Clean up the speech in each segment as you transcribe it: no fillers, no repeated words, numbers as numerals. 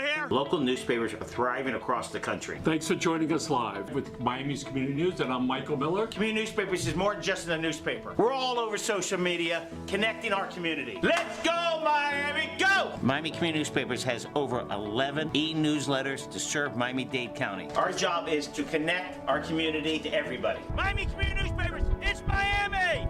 here. Local newspapers are thriving across the country. Thanks for joining us live with Miami's Community News, and I'm Michael Miller. Community newspapers is more than just a newspaper. We're all over social media, connecting our community. Let's go, Miami, go! Miami Community Newspapers has over 11 e-newsletters to serve Miami-Dade County. Our job is to connect our community to everybody. Miami Community Newspapers, it's Miami!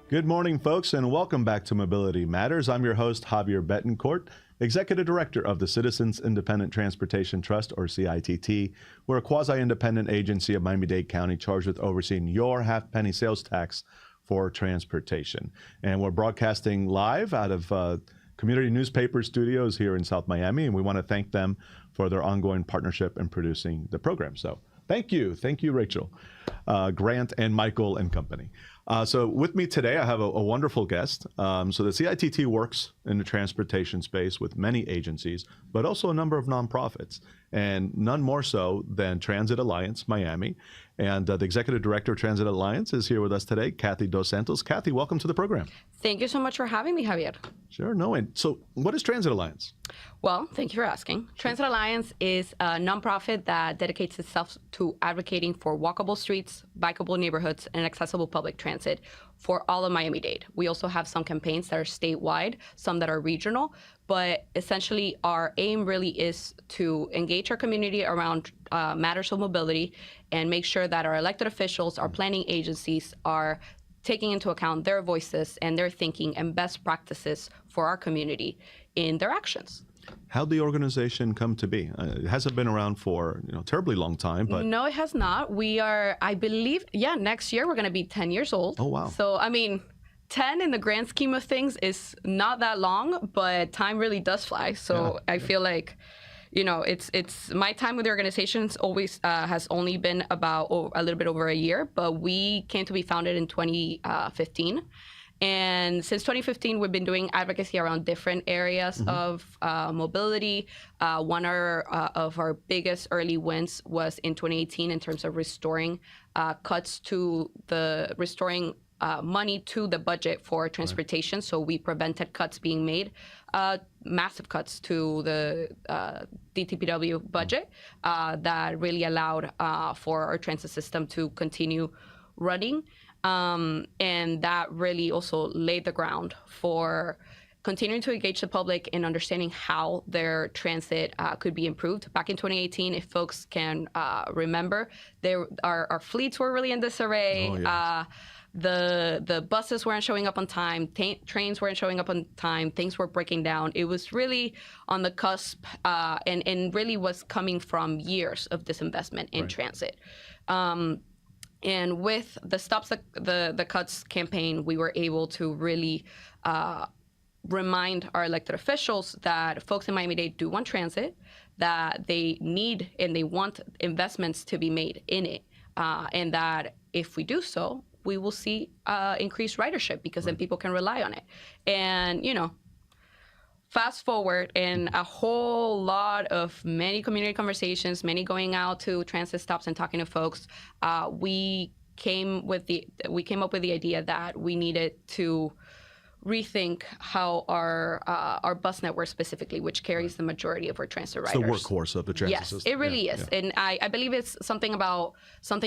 Good morning, folks, and welcome back to Mobility Matters. I'm your host, Javier Betancourt, Executive Director of the Citizens Independent Transportation Trust, or CITT. We're a quasi-independent agency of Miami-Dade County charged with overseeing your half-penny sales tax for transportation. And we're broadcasting live out of Community Newspaper Studios here in South Miami, and we want to thank them for their ongoing partnership in producing the program. So thank you, Rachel, Grant, and Michael and company. So with me today, I have a wonderful guest. So the CITT works in the transportation space with many agencies, but also a number of nonprofits, and none more so than Transit Alliance Miami. And the Executive Director of Transit Alliance is here with us today, Cathy dos Santos. Cathy, welcome to the program. Thank you so much for having me, Javier. Sure, no, and so what is Transit Alliance? Well, thank you for asking. Transit Alliance is a nonprofit that dedicates itself to advocating for walkable streets, bikeable neighborhoods, and accessible public transit for all of Miami-Dade. We also have some campaigns that are statewide, some that are regional, but essentially our aim really is to engage our community around matters of mobility and make sure that our elected officials, our planning agencies are taking into account their voices and their thinking and best practices for our community in their actions. How'd the organization come to be? It hasn't been around for a terribly long time, but... No, it has not. We are, I believe, next year we're going to be 10 years old. Oh, wow. So, 10 in the grand scheme of things is not that long, but time really does fly. So I feel like, it's my time with the organization always has only been about a little bit over a year, but we came to be founded in 2015. And since 2015, we've been doing advocacy around different areas of mobility. One of our biggest early wins was in 2018 in terms of restoring money to the budget for transportation. Right. So we prevented cuts being made, massive cuts to the DTPW budget that really allowed for our transit system to continue running. And that really also laid the ground for continuing to engage the public in understanding how their transit could be improved. Back in 2018, if folks can remember, our fleets were really in disarray. Oh, yes. The buses weren't showing up on time, trains weren't showing up on time, things were breaking down. It was really on the cusp and really was coming from years of disinvestment in transit. And with the Stops the Cuts campaign, we were able to really remind our elected officials that folks in Miami-Dade do want transit, that they need and they want investments to be made in it, and that if we do so, we will see increased ridership because then people can rely on it. And, fast forward and a whole lot of many community conversations, many going out to transit stops and talking to folks, we came up with the idea that we needed to rethink how our bus network specifically, which carries the majority of our transit riders. It's the workhorse of the transit system. Yes, it really is. Yeah. And I believe it's something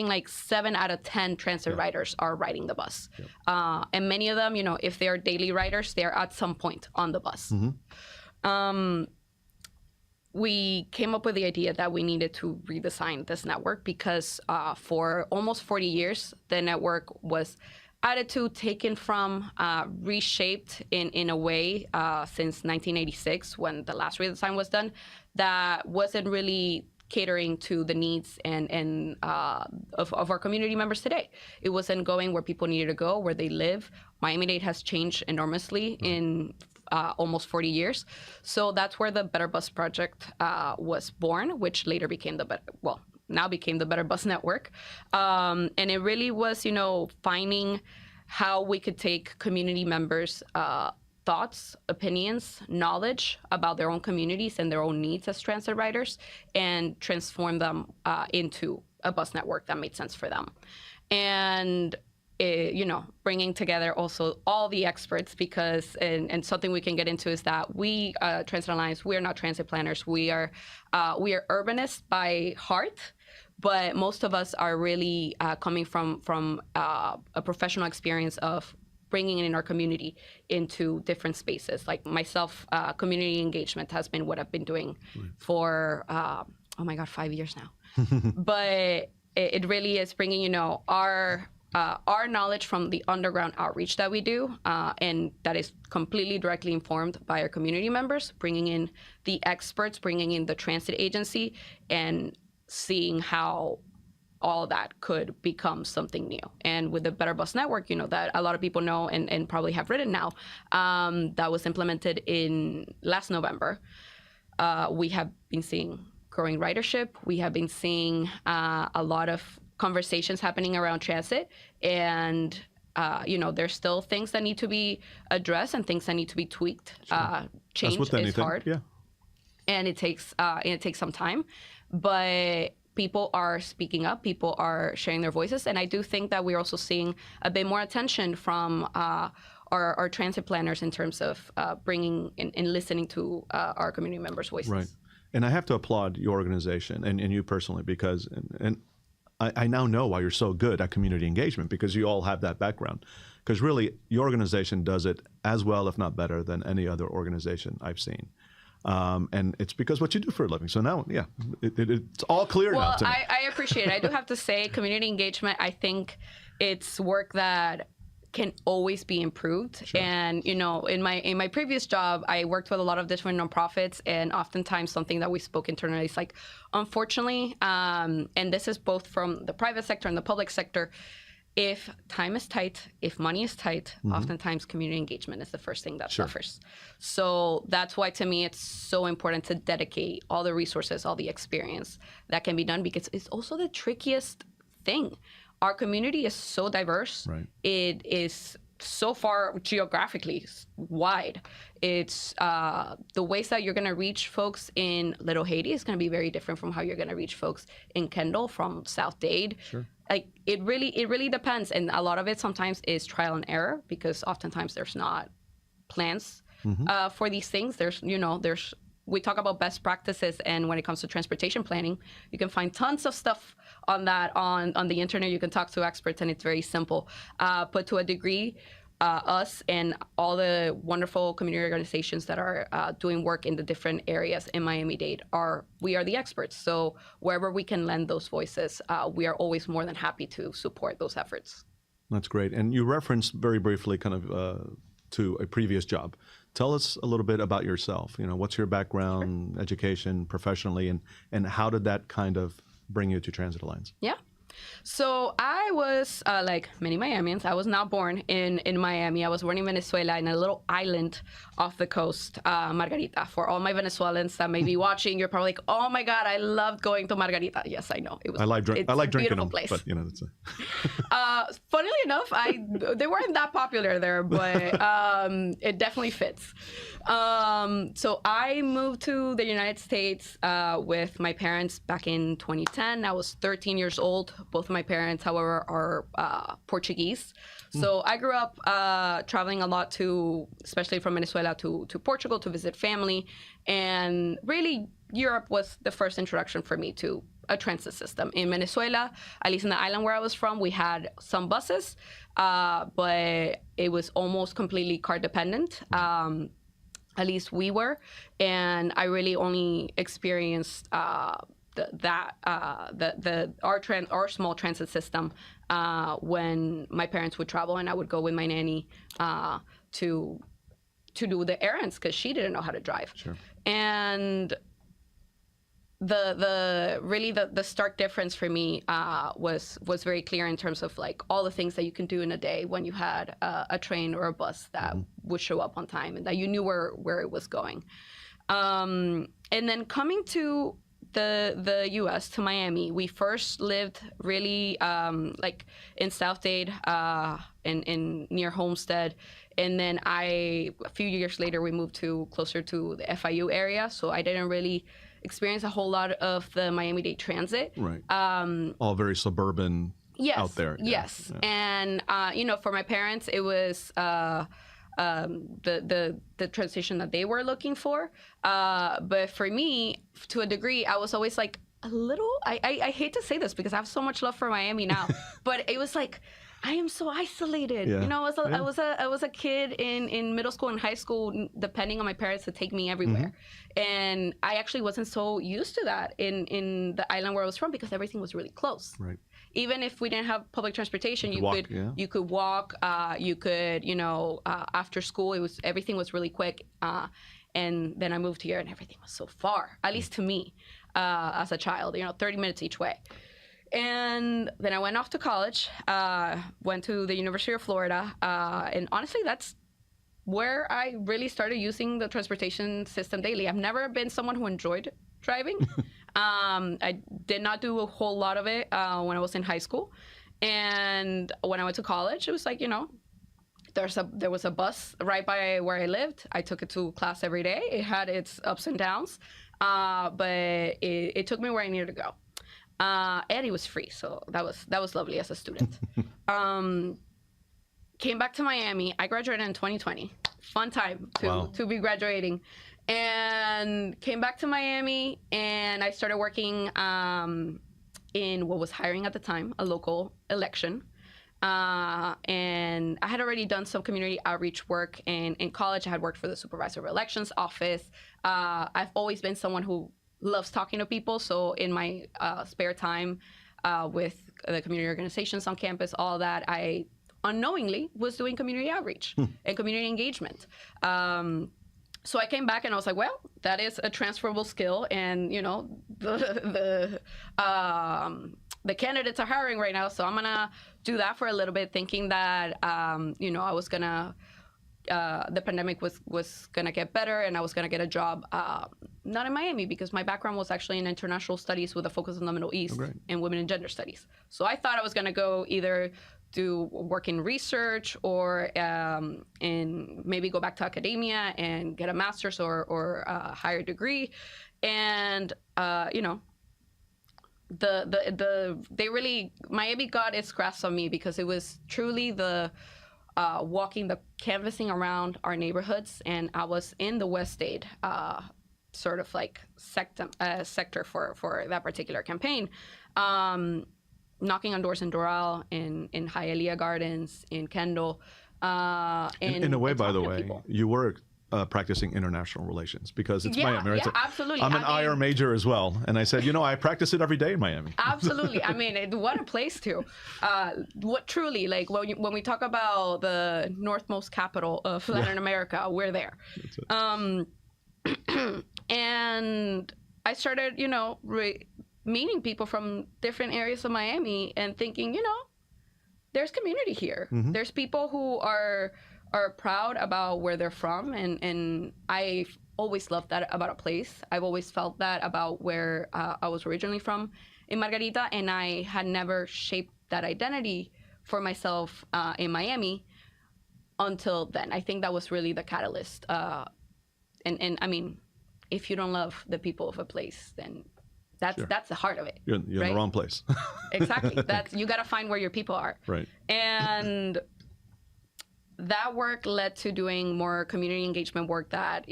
like 7 out of 10 transit riders are riding the bus. Yeah. And many of them, if they're daily riders, they're at some point on the bus. We came up with the idea that we needed to redesign this network because for almost 40 years, the network was added to, taken from, reshaped in a way since 1986 when the last redesign was done that wasn't really catering to the needs and of our community members today. It wasn't going where people needed to go, where they live. Miami-Dade has changed enormously in almost 40 years. So that's where the Better Bus Project was born, which later became now became the Better Bus Network. And it really was, finding how we could take community members' thoughts, opinions, knowledge about their own communities and their own needs as transit riders and transform them into a bus network that made sense for them. And bringing together also all the experts, because and something we can get into is that we Transit Alliance, we are not transit planners. We are urbanists by heart, but most of us are really coming from a professional experience of bringing in our community into different spaces. Like myself, community engagement has been what I've been doing for 5 years now. But it really is bringing our knowledge from the underground outreach that we do, and that is completely directly informed by our community members, bringing in the experts, bringing in the transit agency, and seeing how all that could become something new. And with the Better Bus Network, that a lot of people know and probably have written now, that was implemented in last November. We have been seeing growing ridership. We have been seeing a lot of conversations happening around transit, and there's still things that need to be addressed and things that need to be tweaked. Change is hard, and it takes some time, but people are speaking up, people are sharing their voices, and I do think that we're also seeing a bit more attention from our transit planners in terms of bringing and listening to our community members' voices. Right, and I have to applaud your organization and you personally, because and I now know why you're so good at community engagement, because you all have that background. Because really, your organization does it as well, if not better, than any other organization I've seen. And it's because what you do for a living. So now, it's all clear now to me. Well, I appreciate it. I do have to say, community engagement, I think it's work that can always be improved. Sure. And in my previous job, I worked with a lot of different nonprofits, and oftentimes something that we spoke internally is like, unfortunately, and this is both from the private sector and the public sector, if time is tight, if money is tight, oftentimes community engagement is the first thing that suffers. So that's why, to me, it's so important to dedicate all the resources, all the experience that can be done, because it's also the trickiest thing. Our community is so diverse. Right. It is so far geographically wide. It's the ways that you're going to reach folks in Little Haiti is going to be very different from how you're going to reach folks in Kendall from South Dade. Sure. Like it really depends, and a lot of it sometimes is trial and error, because oftentimes there's not plans for these things. We talk about best practices, and when it comes to transportation planning, you can find tons of stuff on that on the internet. You can talk to experts, and it's very simple. But to a degree, us and all the wonderful community organizations that are doing work in the different areas in Miami-Dade we are the experts. So wherever we can lend those voices, we are always more than happy to support those efforts. That's great. And you referenced very briefly kind of to a previous job. Tell us a little bit about yourself. What's your background, education, professionally, and how did that kind of bring you to Transit Alliance? Yeah. So I was, like many Miamians, I was not born in Miami. I was born in Venezuela, in a little island off the coast, Margarita. For all my Venezuelans that may be watching, you're probably like, oh my God, I loved going to Margarita. Yes, I know. I like drinking them, place. But that's funnily enough, they weren't that popular there, but it definitely fits. So I moved to the United States with my parents back in 2010. I was 13 years old. Both of my parents, however, are Portuguese. So I grew up traveling a lot especially from Venezuela to Portugal to visit family. And really, Europe was the first introduction for me to a transit system. In Venezuela, at least in the island where I was from, we had some buses, but it was almost completely car dependent. At least we were. And I really only experienced our small transit system when my parents would travel, and I would go with my nanny to do the errands, because she didn't know how to drive. Sure. And the stark difference for me was very clear in terms of like all the things that you can do in a day when you had a train or a bus that would show up on time and that you knew where it was going. And then coming to the U.S. to Miami, we first lived really like in South Dade, in near Homestead, and then a few years later we moved closer to the FIU area. So I didn't really experience a whole lot of the Miami-Dade transit. Right. All very suburban Yes. out there. Yes. Yeah. And, for my parents, it was the transition that they were looking for. But for me, to a degree, I was always like a little, I hate to say this because I have so much love for Miami now, but it was like, I am so isolated. Yeah. I was a kid in middle school and high school, depending on my parents to take me everywhere. And I actually wasn't so used to that in the island where I was from because everything was really close. Right. Even if we didn't have public transportation, you could walk. You could, after school, everything was really quick. And then I moved here, and everything was so far. At least to me, as a child, 30 minutes each way. And then I went off to college. Went to the University of Florida, and honestly, that's where I really started using the transportation system daily. I've never been someone who enjoyed driving. I did not do a whole lot of it when I was in high school. And when I went to college, it was like, there was a bus right by where I lived. I took it to class every day. It had its ups and downs, but it took me where I needed to go. And it was free, so that was lovely as a student. Came back to Miami. I graduated in 2020. Fun time to be graduating. And came back to Miami, and I started working in what was hiring at the time, a local election. And I had already done some community outreach work in college. I had worked for the supervisor of elections office. I've always been someone who loves talking to people. So in my spare time with the community organizations on campus, all that, I unknowingly was doing community outreach and community engagement. So I came back and I was like, well, that is a transferable skill. And, the candidates are hiring right now. So I'm going to do that for a little bit, thinking that, I was going to, the pandemic was going to get better and I was going to get a job, not in Miami, because my background was actually in international studies with a focus on the Middle East and women and gender studies. So I thought I was going to go either do work in research or in maybe go back to academia and get a master's or a higher degree. And, Miami got its grasp on me because it was truly the canvassing around our neighborhoods. And I was in the West Aid sort of like sector for that particular campaign. Knocking on doors in Doral, in Hialeah Gardens, in Kendall. In a way, by the way, you were practicing international relations because it's Miami, right? Yeah, absolutely. I'm an IR major as well. And I said, I practice it every day in Miami. Absolutely. I mean, what a place to. What truly, like when we talk about the northmost capital of Latin America, we're there. And I started, meeting people from different areas of Miami and thinking, there's community here. There's people who are proud about where they're from. And I've always loved that about a place. I've always felt that about where I was originally from in Margarita. And I had never shaped that identity for myself in Miami until then. I think that was really the catalyst. And I mean, if you don't love the people of a place, then that's the heart of it. You're in the wrong place. Exactly. You got to find where your people are. Right. And that work led to doing more community engagement work that,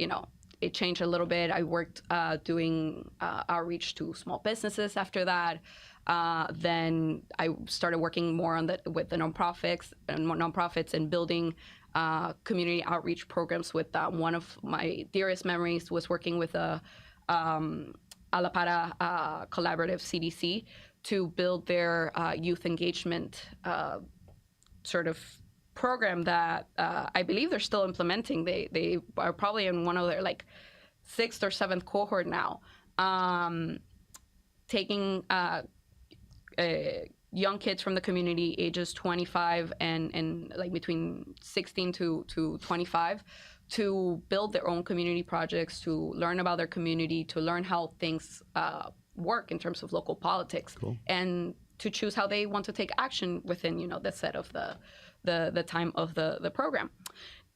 it changed a little bit. I worked doing outreach to small businesses after that. Then I started working more with the nonprofits and building community outreach programs with one of my dearest memories was working with a Alapara Collaborative CDC to build their youth engagement sort of program that I believe they're still implementing. They are probably in one of their like 6th or 7th cohort now, taking young kids from the community ages 25 and like between 16 to 25 to build their own community projects, to learn about their community, to learn how things work in terms of local politics, and to choose how they want to take action within, the set of the time of the program.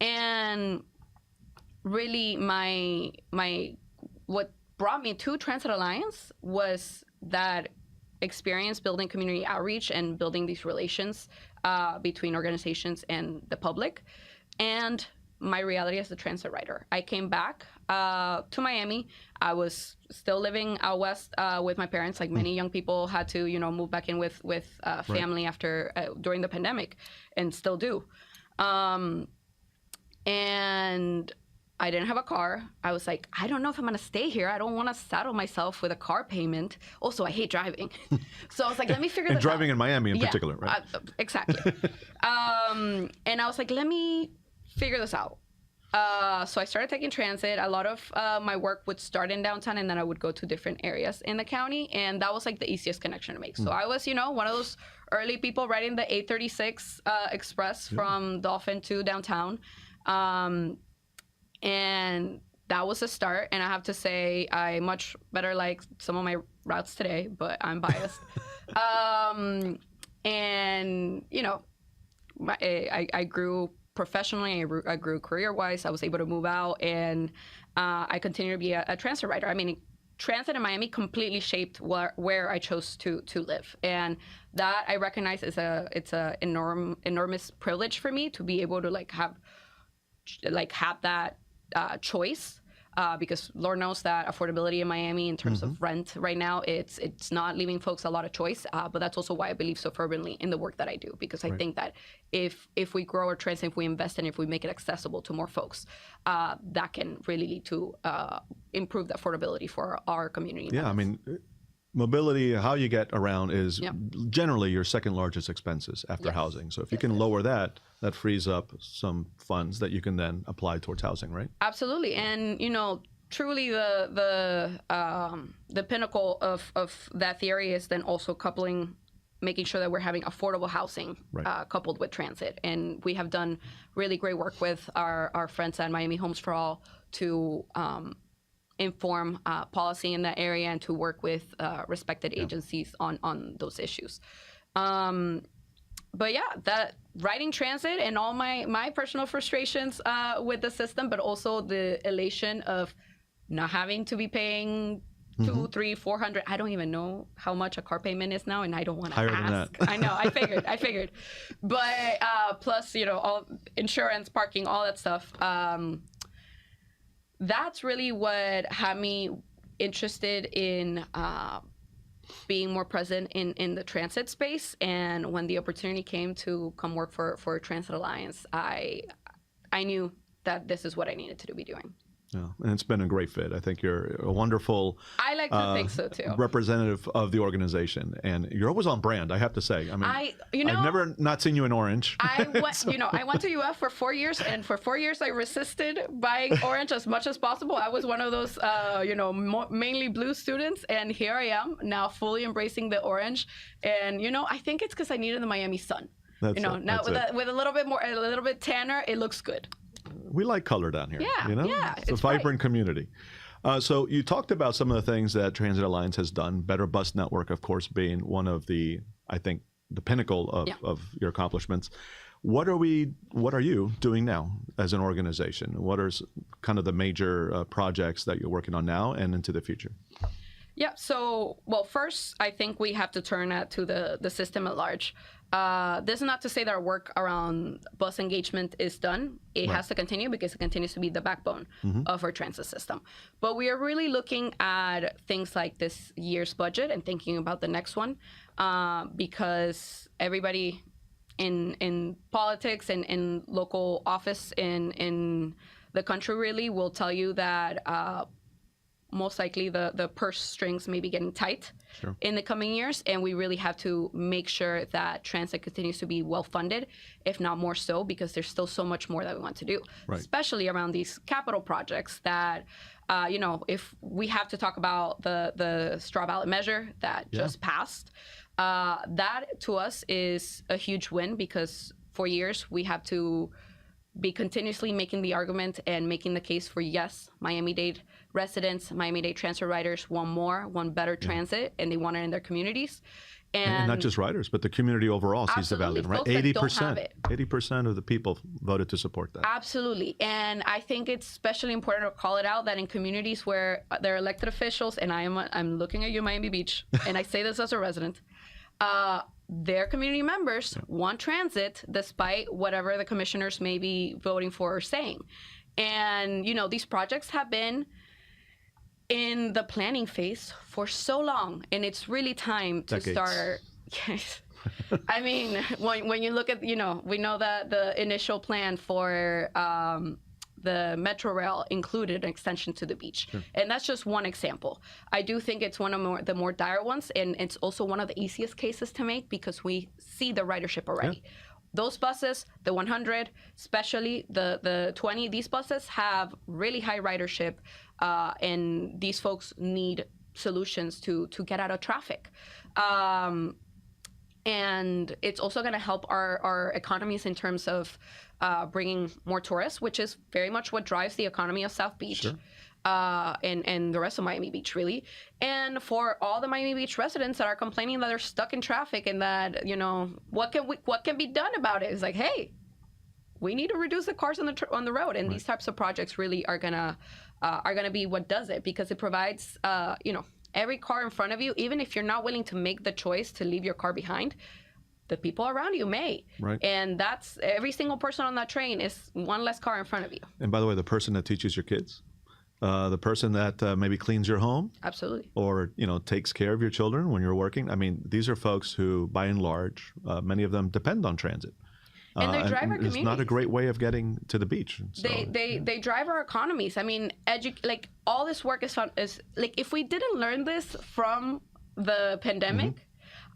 And really what brought me to Transit Alliance was that experience building community outreach and building these relations between organizations and the public. And my reality as a transit rider. I came back to Miami. I was still living out west with my parents, like many young people had to, move back in with family after during the pandemic, and still do. And I didn't have a car. I was like, I don't know if I'm gonna stay here. I don't want to saddle myself with a car payment. Also, I hate driving. So I was like, let me figure this out. And driving in Miami in particular, right? Exactly. And I was like, let me figure this out. So I started taking transit. A lot of my work would start in downtown, and then I would go to different areas in the county. And that was like the easiest connection to make. So I was, one of those early people riding the 836 Express from Dolphin to downtown. And that was a start. And I have to say, I much better like some of my routes today, but I'm biased. And, I grew professionally, I grew career-wise. I was able to move out, and I continue to be a transit rider. I mean, transit in Miami completely shaped where I chose to live, and that I recognize it's a enormous privilege for me to be able to have that choice. Because Lord knows that affordability in Miami in terms of rent right now, it's not leaving folks a lot of choice. But that's also why I believe so fervently in the work that I do, because I think that if we grow our transit, if we invest in it, if we make it accessible to more folks, that can really lead to improve the affordability for our community. Yeah, I mean, mobility, how you get around is generally your second largest expenses after housing. So if you can lower that, that frees up some funds that you can then apply towards housing, right? Absolutely. And, truly the pinnacle of that theory is then also making sure that we're having affordable housing coupled with transit. And we have done really great work with our friends at Miami Homes for All to inform policy in that area and to work with respected agencies on those issues. But yeah, that riding transit and all my personal frustrations with the system, but also the elation of not having to be paying $200, $300, $400. I don't even know how much a car payment is now, and I don't want to ask. I know, I figured. But plus, all insurance, parking, all that stuff. That's really what had me interested in being more present in the transit space. And when the opportunity came to come work for Transit Alliance, I knew that this is what I needed to be doing. Yeah, and it's been a great fit. I think you're a wonderful I like to think so too. Representative of the organization, and you're always on brand, I have to say. I mean, I've never not seen you in orange. I went, I went to UF for 4 years, and for 4 years I resisted buying orange as much as possible. I was one of those, mainly blue students, and here I am now fully embracing the orange. And I think it's because I needed the Miami sun. With a little bit tanner, it looks good. We like color down here. Yeah, it's a vibrant community. So you talked about some of the things that Transit Alliance has done. Better bus network, of course, being one of the pinnacle of your accomplishments. What are you doing now as an organization? What are kind of the major projects that you're working on now and into the future? Yeah. So, first, I think we have to turn to the system at large. This is not to say that our work around bus engagement is done. It has to continue because it continues to be the backbone of our transit system. But we are really looking at things like this year's budget and thinking about the next one, because everybody in politics and in local office in the country really will tell you that most likely the purse strings may be getting tight in the coming years, and we really have to make sure that transit continues to be well funded, if not more so, because there's still so much more that we want to do, especially around these capital projects that, if we have to talk about the straw ballot measure that just passed, that to us is a huge win, because for years we have to be continuously making the argument and making the case for, yes, Miami-Dade residents, Miami-Dade transit riders want better transit, and they want it in their communities. And not just riders, but the community overall sees the value, right? 80% of the people voted to support that. Absolutely. And I think it's especially important to call it out that in communities where there are elected officials, and I'm looking at you, Miami Beach, and I say this as a resident, their community members want transit despite whatever the commissioners may be voting for or saying. And, these projects have been in the planning phase for so long, and it's really time to start. Yes. I mean, when you look at, we know that the initial plan for the Metro Rail included an extension to the beach. Sure. And that's just one example. I do think it's one of the more dire ones, and it's also one of the easiest cases to make because we see the ridership already. Yeah. Those buses, the 100, especially the 20, these buses have really high ridership, and these folks need solutions to get out of traffic. And it's also going to help our economies in terms of bringing more tourists, which is very much what drives the economy of South Beach. Sure. And the rest of Miami Beach, really. And for all the Miami Beach residents that are complaining that they're stuck in traffic and that, what can be done about it? It's like, hey, we need to reduce the cars on the road. And these types of projects really are gonna be what does it, because it provides, every car in front of you, even if you're not willing to make the choice to leave your car behind, the people around you may. Right. And that's every single person on that train is one less car in front of you. And by the way, the person that teaches your kids, the person that maybe cleans your home. Absolutely. Or, takes care of your children when you're working. I mean, these are folks who, by and large, many of them depend on transit. And they drive our communities. It's not a great way of getting to the beach. So, they drive our economies. I mean, all this work is fun. Is like, if we didn't learn this from the pandemic,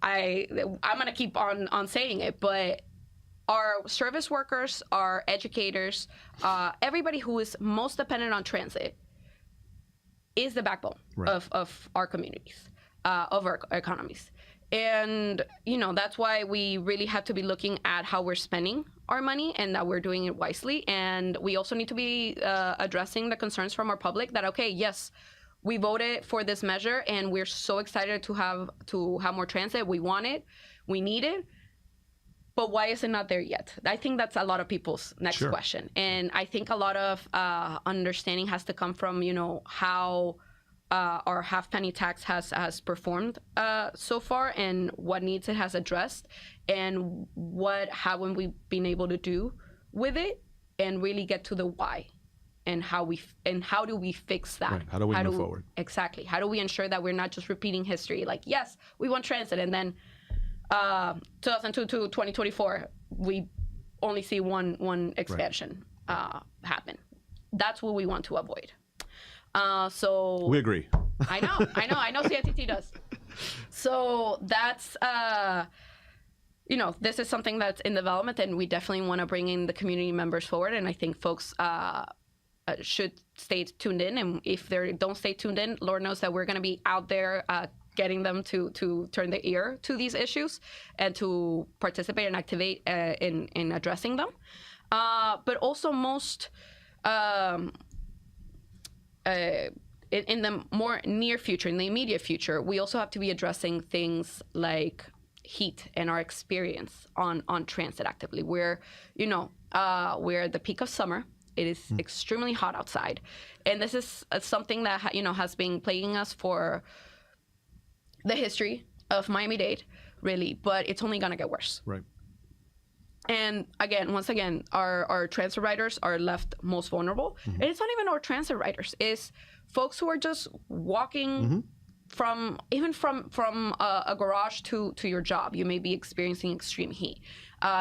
I'm gonna keep on saying it, but our service workers, our educators, everybody who is most dependent on transit is the backbone of our communities, of our economies. And, that's why we really have to be looking at how we're spending our money and that we're doing it wisely. And we also need to be addressing the concerns from our public that, okay, yes, we voted for this measure and we're so excited to have more transit. We want it. We need it. But why is it not there yet? I think that's a lot of people's next question. And I think a lot of understanding has to come from, how our half-penny tax has performed so far and what needs it has addressed and what haven't we been able to do with it, and really get to the why and how do we fix that? Right. How do we move forward? Exactly. How do we ensure that we're not just repeating history? Like, yes, we want transit, and then 2002 to 2024, we only see one expansion happen. That's what we want to avoid. So we agree. I know CITT does. So that's this is something that's in development, and we definitely want to bring in the community members forward. And I think folks should stay tuned in. And if they don't stay tuned in, Lord knows that we're going to be out there getting them to turn their ear to these issues and to participate and activate in addressing them. But also most. In the more near future, in the immediate future, we also have to be addressing things like heat and our experience on transit actively. We're at the peak of summer. It is extremely hot outside. And this is something that, has been plaguing us for the history of Miami-Dade, really, but it's only going to get worse. Right. And once again, our transit riders are left most vulnerable. And it's not even our transit riders. It's folks who are just walking from a garage to your job. You may be experiencing extreme heat.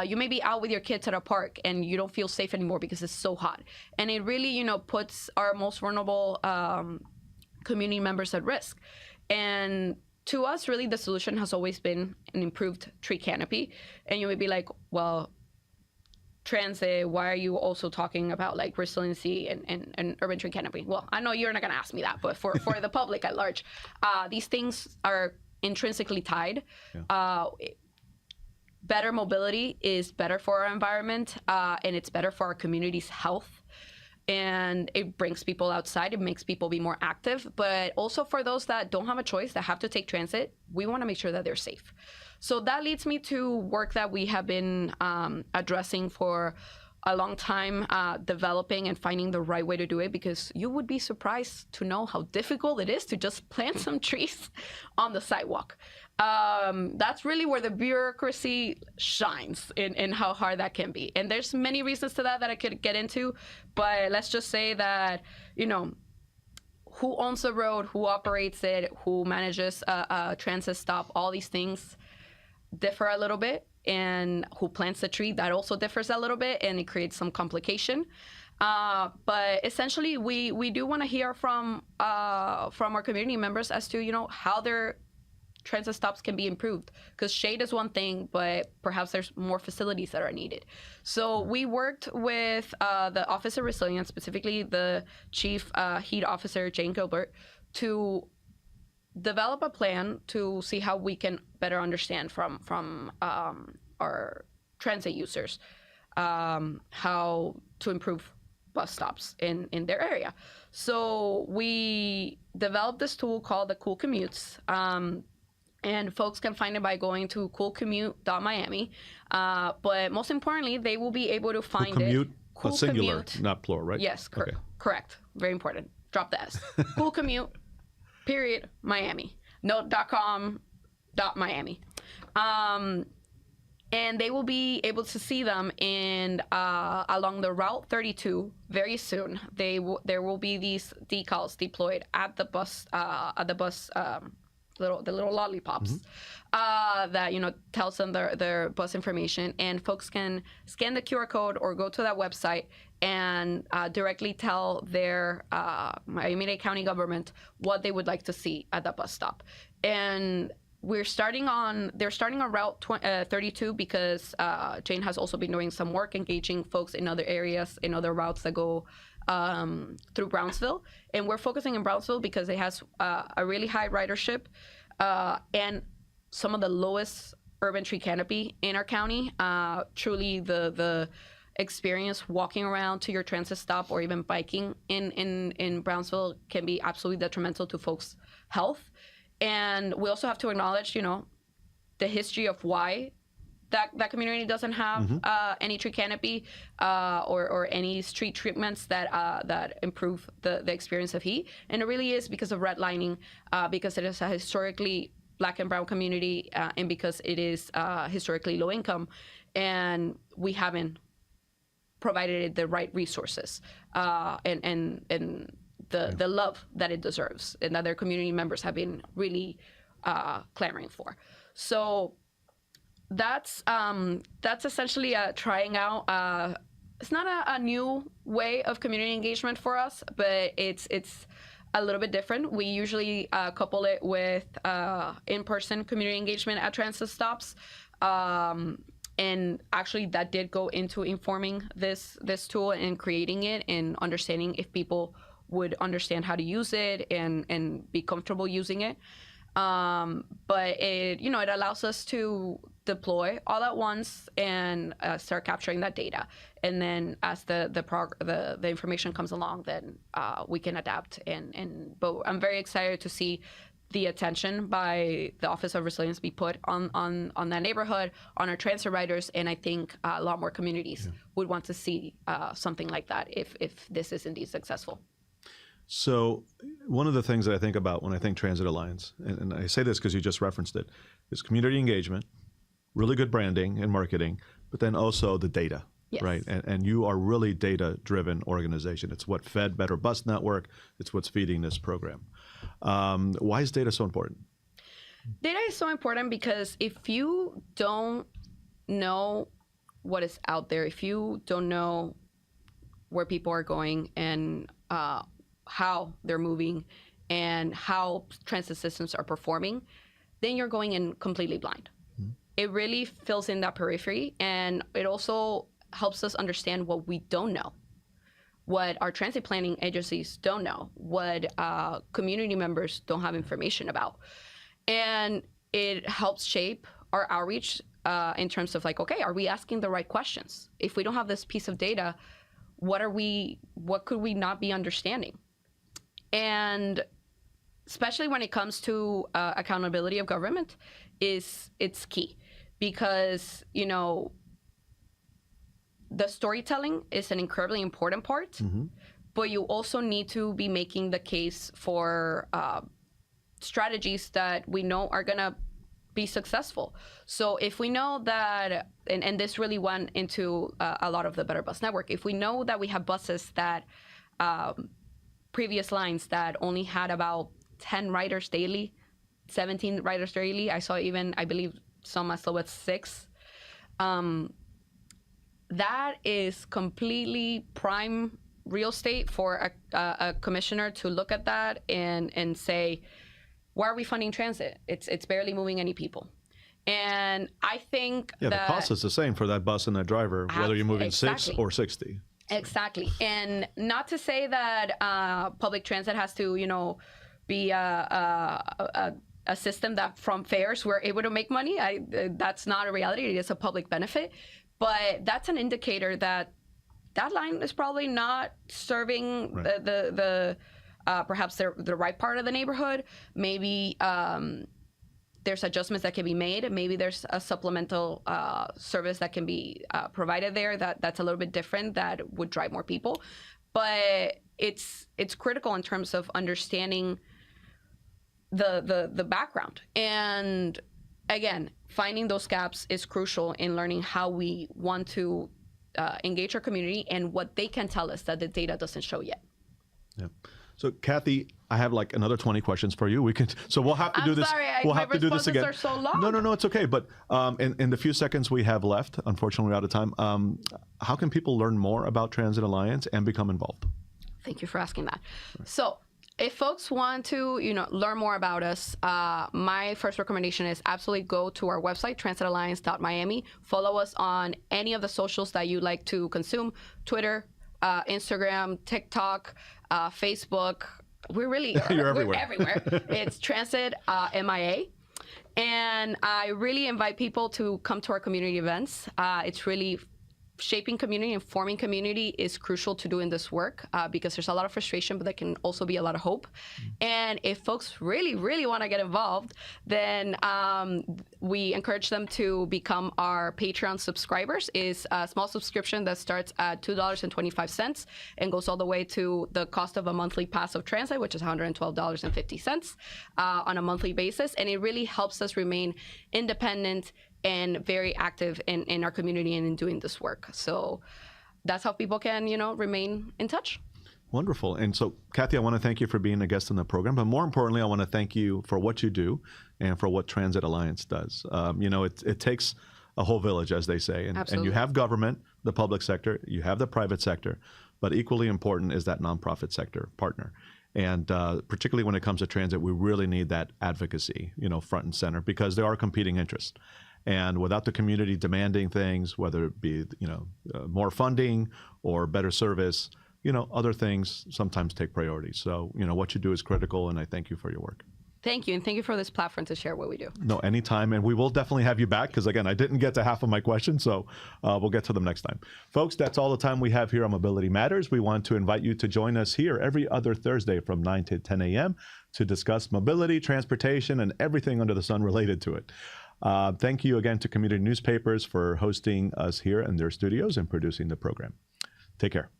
You may be out with your kids at a park and you don't feel safe anymore because it's so hot. And it really, puts our most vulnerable community members at risk. And to us, really, the solution has always been an improved tree canopy. And you may be like, well, transit, why are you also talking about like resiliency and urban tree canopy? Well, I know you're not going to ask me that, but for the public at large, these things are intrinsically tied. Yeah. Better mobility is better for our environment, and it's better for our community's health. And it brings people outside. It makes people be more active. But also for those that don't have a choice, that have to take transit, we want to make sure that they're safe. So that leads me to work that we have been addressing for a long time, developing and finding the right way to do it, because you would be surprised to know how difficult it is to just plant some trees on the sidewalk. That's really where the bureaucracy shines in how hard that can be. And there's many reasons to that I could get into, but let's just say that, who owns the road, who operates it, who manages a transit stop, all these things differ a little bit. And who plants the tree, that also differs a little bit, and it creates some complication. But essentially, we do want to hear from our community members as to how their transit stops can be improved, because shade is one thing, but perhaps there's more facilities that are needed. So we worked with the Office of Resilience, specifically the Chief Heat Officer Jane Gilbert, to develop a plan to see how we can better understand from our transit users how to improve bus stops in their area. So we developed this tool called the Cool Commutes, and folks can find it by going to coolcommute.miami. But most importantly, they will be able to find commute, Cool singular, Commute. not plural, right? Yes, Okay. correct. Very important. Drop the S. Cool Commute. Miami. No .com .miami. And they will be able to see them in along the Route 32 very soon. There will be these decals deployed at the bus the little lollipops that tells them their bus information, and folks can scan the QR code or go to that website and directly tell their Miami-Dade County government what they would like to see at the bus stop. And they're starting on Route 32 because Jane has also been doing some work engaging folks in other areas, in other routes that go through Brownsville. And we're focusing in Brownsville because it has a really high ridership and some of the lowest urban tree canopy in our county. Truly the experience walking around to your transit stop or even biking in Brownsville can be absolutely detrimental to folks' health. And we also have to acknowledge, the history of why that community doesn't have any tree canopy or any street treatments that improve the experience of heat. And it really is because of redlining, because it is a historically Black and brown community, and because it is historically low income, and we haven't provided it the right resources and the love that it deserves, and that their community members have been really clamoring for. So that's essentially trying out. It's not a new way of community engagement for us, but it's a little bit different. We usually couple it with in-person community engagement at transit stops. And actually that did go into informing this tool and creating it and understanding if people would understand how to use it and be comfortable using it. But it allows us to deploy all at once and start capturing that data. And then as the information comes along, then we can adapt. But I'm very excited to see the attention by the Office of Resilience be put on that neighborhood, on our transit riders, and I think a lot more communities would want to see something like that if this is indeed successful. So one of the things that I think about when I think Transit Alliance, and I say this because you just referenced it, is community engagement, really good branding and marketing, but then also the data, right? And you are really data-driven organization. It's what fed Better Bus Network. It's what's feeding this program. Why is data so important? Data is so important because if you don't know what is out there, if you don't know where people are going and how they're moving and how transit systems are performing, then you're going in completely blind. It really fills in that periphery, and it also helps us understand what we don't know, what our transit planning agencies don't know, what community members don't have information about. And it helps shape our outreach in terms of okay, are we asking the right questions? If we don't have this piece of data, what could we not be understanding? And especially when it comes to accountability of government, it's key, because the storytelling is an incredibly important part, but you also need to be making the case for strategies that we know are gonna be successful. So if we know that, and this really went into a lot of the Better Bus Network, if we know that we have buses that previous lines that only had about 10 riders daily, 17 riders daily, I saw even, I believe, some as low as 6. That is completely prime real estate for a commissioner to look at that and say, why are we funding transit? It's barely moving any people. And I think that... the cost is the same for that bus and that driver, whether you're moving 6 or 60. Exactly. And not to say that public transit has to, be a system that from fares we're able to make money. That's not a reality. It is a public benefit. But that's an indicator that line is probably not serving the perhaps the right part of the neighborhood. Maybe there's adjustments that can be made. Maybe there's a supplemental service that can be provided there that's a little bit different, that would drive more people. But it's critical in terms of understanding the background. And again, finding those gaps is crucial in learning how we want to engage our community and what they can tell us that the data doesn't show yet. Yeah. So, Cathy, I have like another 20 questions for you. So we'll have to do this. Sorry, we'll have to do this again. Are so long. No, it's okay. But in the few seconds we have left, unfortunately we're out of time. How can people learn more about Transit Alliance and become involved? Thank you for asking that. So, if folks want to, learn more about us, my first recommendation is absolutely go to our website, transitalliance.miami. Follow us on any of the socials that you like to consume: Twitter, Instagram, TikTok, Facebook. We're everywhere. It's Transit MIA. And I really invite people to come to our community events. It's really shaping community and forming community is crucial to doing this work, because there's a lot of frustration, but there can also be a lot of hope. And if folks really, really want to get involved, then we encourage them to become our Patreon subscribers. It's a small subscription that starts at $2.25 and goes all the way to the cost of a monthly pass of transit, which is $112.50 on a monthly basis. And it really helps us remain independent and very active in our community and in doing this work. So that's how people can, remain in touch. Wonderful. And so, Cathy, I want to thank you for being a guest on the program. But more importantly, I want to thank you for what you do and for what Transit Alliance does. It takes a whole village, as they say. And you have government, the public sector, you have the private sector, but equally important is that nonprofit sector partner. And particularly when it comes to transit, we really need that advocacy, front and center, because there are competing interests. And without the community demanding things, whether it be, more funding or better service, other things sometimes take priority. So, what you do is critical, and I thank you for your work. Thank you, and thank you for this platform to share what we do. No, anytime, and we will definitely have you back, because again, I didn't get to half of my questions, so we'll get to them next time. Folks, that's all the time we have here on Mobility Matters. We want to invite you to join us here every other Thursday from 9 to 10 a.m. to discuss mobility, transportation, and everything under the sun related to it. Thank you again to community newspapers for hosting us here in their studios and producing the program. Take care.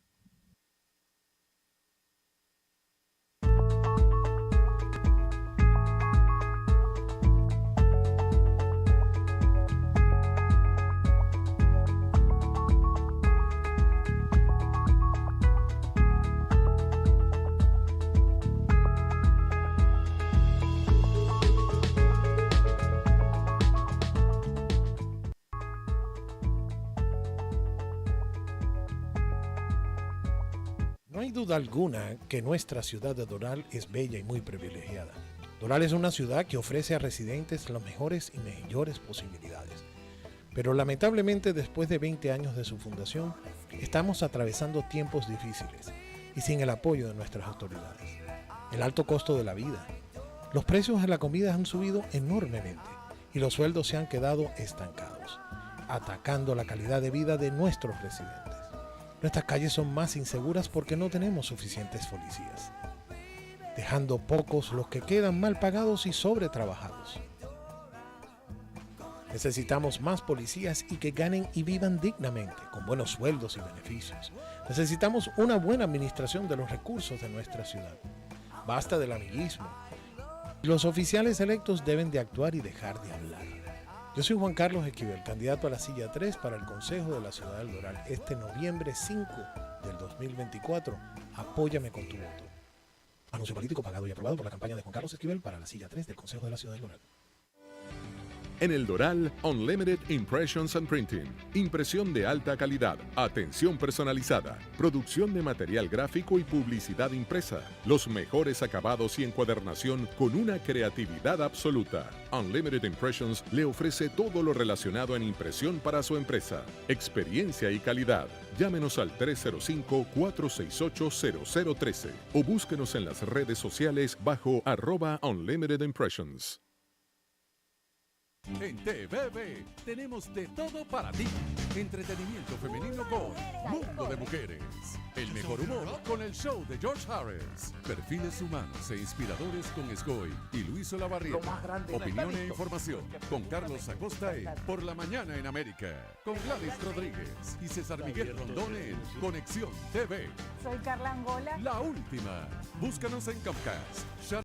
No hay duda alguna que nuestra ciudad de Doral es bella y muy privilegiada. Doral es una ciudad que ofrece a residentes las mejores y mayores posibilidades. Pero lamentablemente, después de 20 años de su fundación, estamos atravesando tiempos difíciles y sin el apoyo de nuestras autoridades. El alto costo de la vida. Los precios de la comida han subido enormemente y los sueldos se han quedado estancados, atacando la calidad de vida de nuestros residentes. Nuestras calles son más inseguras porque no tenemos suficientes policías, dejando pocos los que quedan mal pagados y sobretrabajados. Necesitamos más policías y que ganen y vivan dignamente, con buenos sueldos y beneficios. Necesitamos una buena administración de los recursos de nuestra ciudad. Basta del amiguismo. Los oficiales electos deben de actuar y dejar de hablar. Yo soy Juan Carlos Esquivel, candidato a la silla 3 para el Consejo de la Ciudad de Doral este noviembre 5 del 2024. Apóyame con tu voto. Anuncio político pagado y aprobado por la campaña de Juan Carlos Esquivel para la silla 3 del Consejo de la Ciudad de Doral. En el Doral, Unlimited Impressions and Printing. Impresión de alta calidad, atención personalizada, producción de material gráfico y publicidad impresa. Los mejores acabados y encuadernación con una creatividad absoluta. Unlimited Impressions le ofrece todo lo relacionado en impresión para su empresa. Experiencia y calidad. Llámenos al 305-468-0013 o búsquenos en las redes sociales bajo @Unlimited Impressions. En TVB tenemos de todo para ti. Entretenimiento femenino con Mundo de Mujeres. El mejor humor con el show de George Harris. Perfiles humanos e inspiradores con Escoy y Luis Olavarrieta. Opinión e información con Carlos Acosta en Por la Mañana en América. Con Gladys Rodríguez y César Miguel Rondón en Conexión TV. Soy Carla Angola. La última. Búscanos en Comcast.